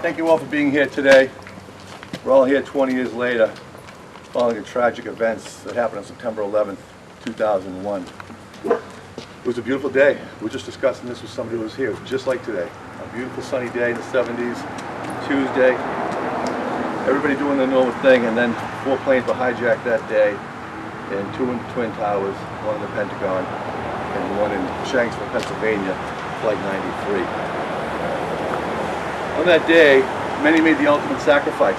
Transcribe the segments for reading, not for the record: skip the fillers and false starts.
Thank you all for being here today. We're all here 20 years later, following the tragic events that happened on September 11th, 2001. It was a beautiful day. We were just discussing this with somebody who was here. It was just like today. A beautiful sunny day in the 70s, Tuesday. Everybody doing their normal thing, and then 4 planes were hijacked that day, and 2 in the Twin Towers, 1 in the Pentagon, and 1 in Shanksville, Pennsylvania, Flight 93. On that day, many made the ultimate sacrifice,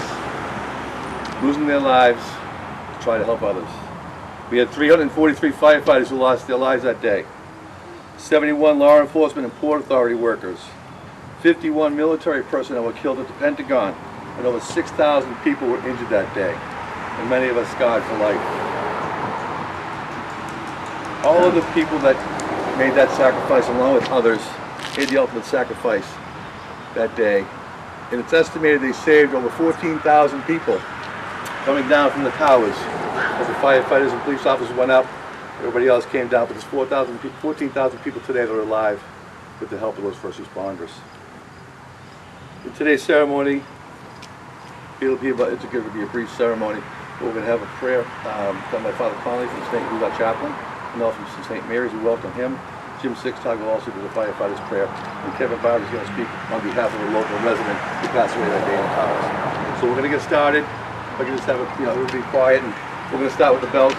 losing their lives to try to help others. We had 343 firefighters who lost their lives that day, 71 law enforcement and Port Authority workers, 51 military personnel were killed at the Pentagon, and over 6,000 people were injured that day, and many of us scarred for life. All of the people that made that sacrifice, along with others, made the ultimate sacrifice that day. And it's estimated they saved over 14,000 people coming down from the towers. As the firefighters and police officers went up, everybody else came down, but there's 14,000 people today that are alive with the help of those first responders. In today's ceremony, it's going to be a brief ceremony. We're going to have a prayer done by Father Connolly from St. Louis, our chaplain, and also from St. Mary's. We welcome him. Jim Sixtog will also do the firefighter's prayer, and Kevin Bowers is going to speak on behalf of a local resident who passed away that day in the towers. So we're going to get started. We're going to just have it, it'll be quiet, and we're going to start with the bells.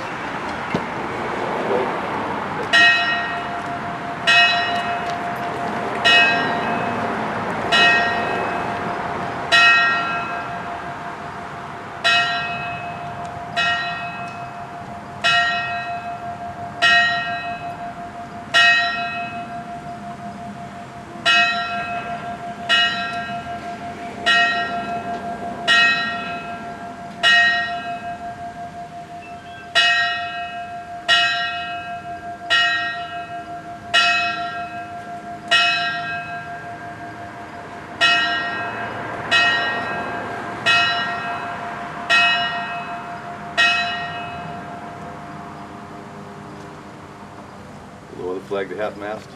Lower the flag to half-mast.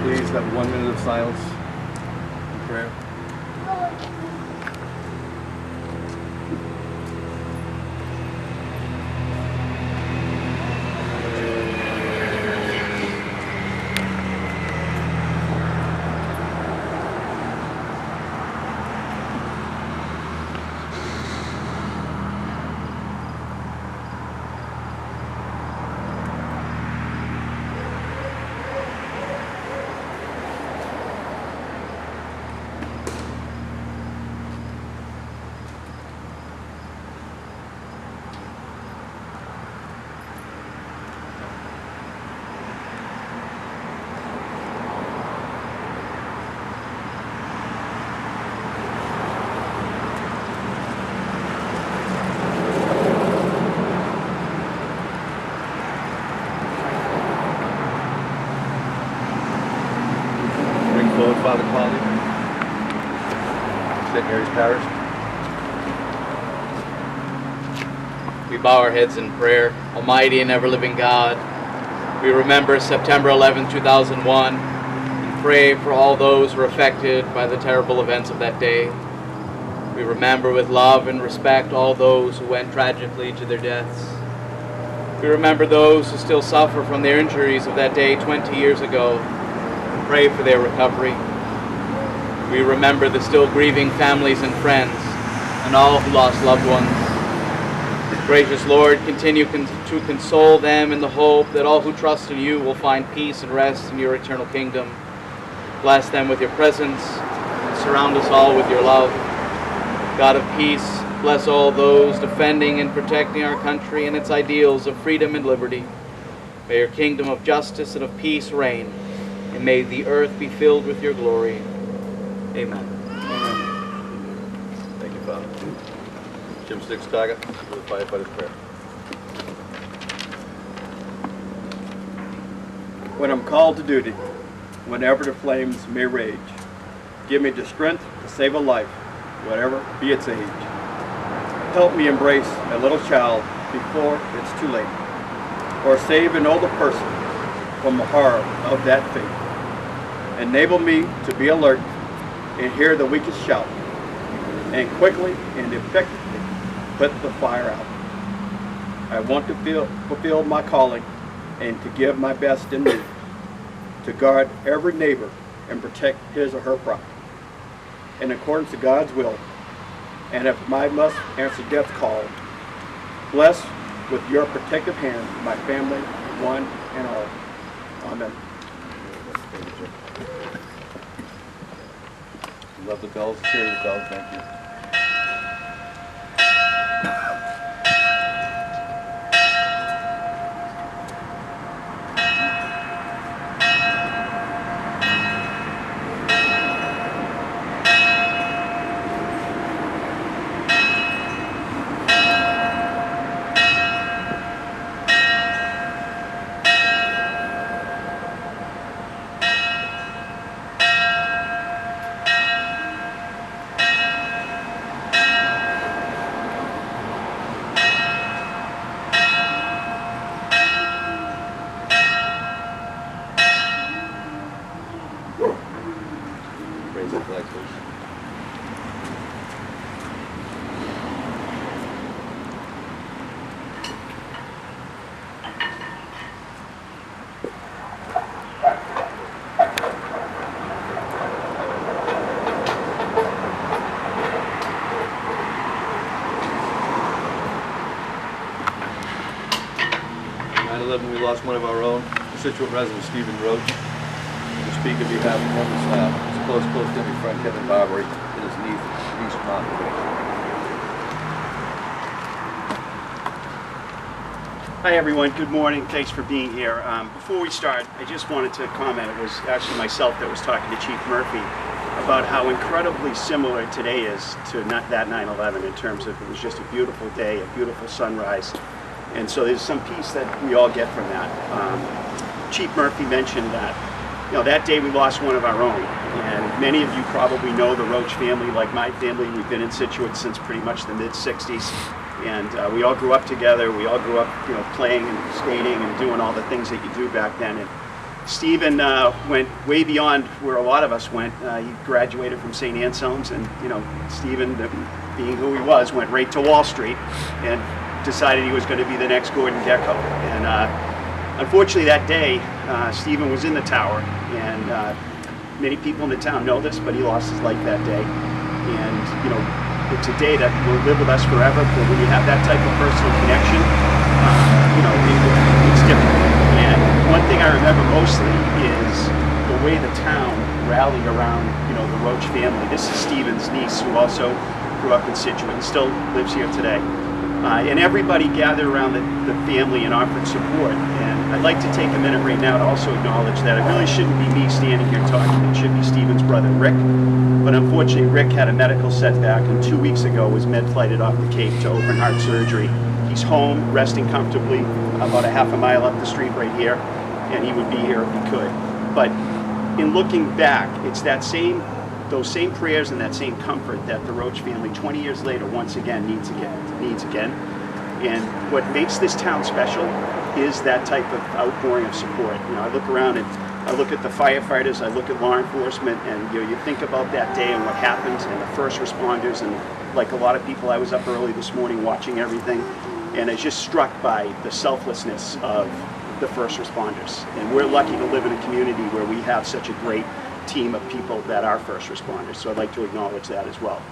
Please have 1 minute of silence and prayer. Father Connolly, St. Mary's Parish. We bow our heads in prayer. Almighty and ever-living God, we remember September 11, 2001, and pray for all those who were affected by the terrible events of that day. We remember with love and respect all those who went tragically to their deaths. We remember those who still suffer from their injuries of that day 20 years ago, and pray for their recovery. We remember the still grieving families and friends, and all who lost loved ones. Gracious Lord, continue to console them in the hope that all who trust in you will find peace and rest in your eternal kingdom. Bless them with your presence, and surround us all with your love. God of peace, bless all those defending and protecting our country and its ideals of freedom and liberty. May your kingdom of justice and of peace reign, and may the earth be filled with your glory. Amen. Amen. Jim Stigstaga, for the firefighter's prayer. When I'm called to duty, whenever the flames may rage, give me the strength to save a life, whatever be its age. Help me embrace a little child before it's too late, or save an older person from the horror of that fate. Enable me to be alert and hear the weakest shout, and quickly and effectively put the fire out. I want to fulfill my calling and to give my best in me, to guard every neighbor and protect his or her property, in accordance to God's will, and if I must answer death's call, bless with your protective hand my family, one and all. Amen. Love the bells, hear the bells, thank you. Raise the flag, please. We lost one of our own, Scituate resident Stephen Roach. To speak on behalf of his close family friend Kevin Barbary and his niece Martha. Hi everyone, good morning, thanks for being here. Before we start, I just wanted to comment, it was actually myself that was talking to Chief Murphy about how incredibly similar today is to that 9/11 in terms of it was just a beautiful day, a beautiful sunrise. And so there's some piece that we all get from that. Chief Murphy mentioned that, that day we lost one of our own. And many of you probably know the Roach family, like my family. We've been in Scituate since pretty much the mid-'60s. And we all grew up together. We all grew up, playing and skating and doing all the things that you do back then. And Stephen went way beyond where a lot of us went. He graduated from St. Anselm's, and Stephen, being who he was, went right to Wall Street and decided he was going to be the next Gordon Gekko. And unfortunately that day, Stephen was in the tower, and many people in the town know this, but he lost his life that day. And it's a day that will live with us forever, but when you have that type of personal connection, it's different. And one thing I remember mostly is the way the town rallied around, the Roach family. This is Stephen's niece, who also grew up in Scituate and still lives here today. And everybody gathered around the family and offered support. And I'd like to take a minute right now to also acknowledge that it really shouldn't be me standing here talking. It should be Stephen's brother, Rick. But unfortunately, Rick had a medical setback, and 2 weeks ago was med-flighted off the Cape to open heart surgery. He's home, resting comfortably, about a half a mile up the street right here, and he would be here if he could. But in looking back, it's those same prayers and that same comfort that the Roach family 20 years later once again needs again. And what makes this town special is that type of outpouring of support. I look around and I look at the firefighters, I look at law enforcement, and you think about that day and what happened, and the first responders, and like a lot of people, I was up early this morning watching everything, and I was just struck by the selflessness of the first responders. And we're lucky to live in a community where we have such a great team of people that are first responders, so I'd like to acknowledge that as well.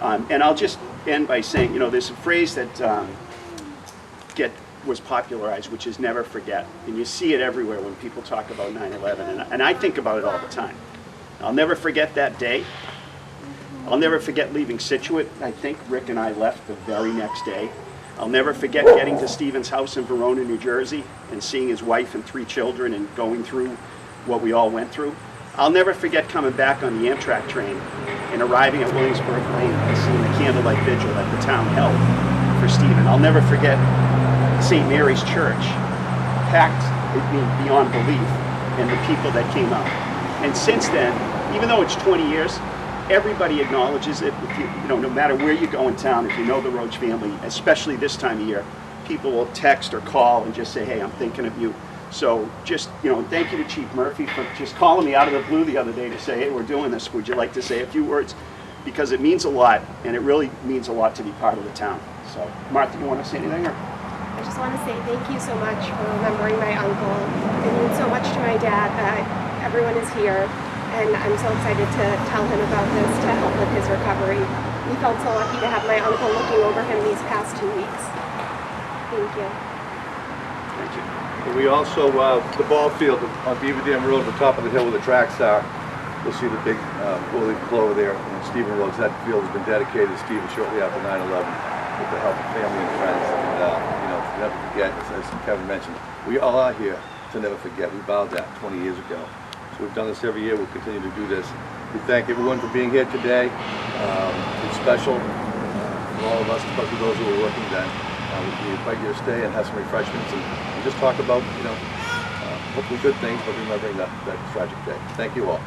And I'll just end by saying, there's a phrase that was popularized, which is never forget. And you see it everywhere when people talk about 9/11, and I think about it all the time. I'll never forget that day. I'll never forget leaving Scituate. I think Rick and I left the very next day. I'll never forget getting to Stephen's house in Verona, New Jersey, and seeing his wife and 3 children and going through what we all went through. I'll never forget coming back on the Amtrak train and arriving at Williamsburg Lane and seeing the candlelight vigil that the town held for Stephen. I'll never forget St. Mary's Church, packed beyond belief, and the people that came out. And since then, even though it's 20 years, everybody acknowledges it. If you know, no matter where you go in town, if you know the Roach family, especially this time of year, people will text or call and just say, hey, I'm thinking of you. So just, thank you to Chief Murphy for just calling me out of the blue the other day to say, hey, we're doing this. Would you like to say a few words? Because it means a lot, and it really means a lot to be part of the town. So, Martha, you want to say anything? Or? I just want to say thank you so much for remembering my uncle. It means so much to my dad that everyone is here, and I'm so excited to tell him about this to help with his recovery. We felt so lucky to have my uncle looking over him these past 2 weeks. Thank you. Thank you. And we also, the ball field on Beaver Dam Road, the top of the hill where the tracks are, you'll see the big four-leaf clover there on Stephen Road. That field has been dedicated to Stephen shortly after 9/11 with the help of family and friends. And, never forget, as Kevin mentioned, we all are here to never forget. We vowed that 20 years ago. So we've done this every year. We'll continue to do this. We thank everyone for being here today. It's special for all of us, especially those who are working then. We invite you to stay and have some refreshments and just talk about, hopefully good things, but remembering that tragic day. Thank you all.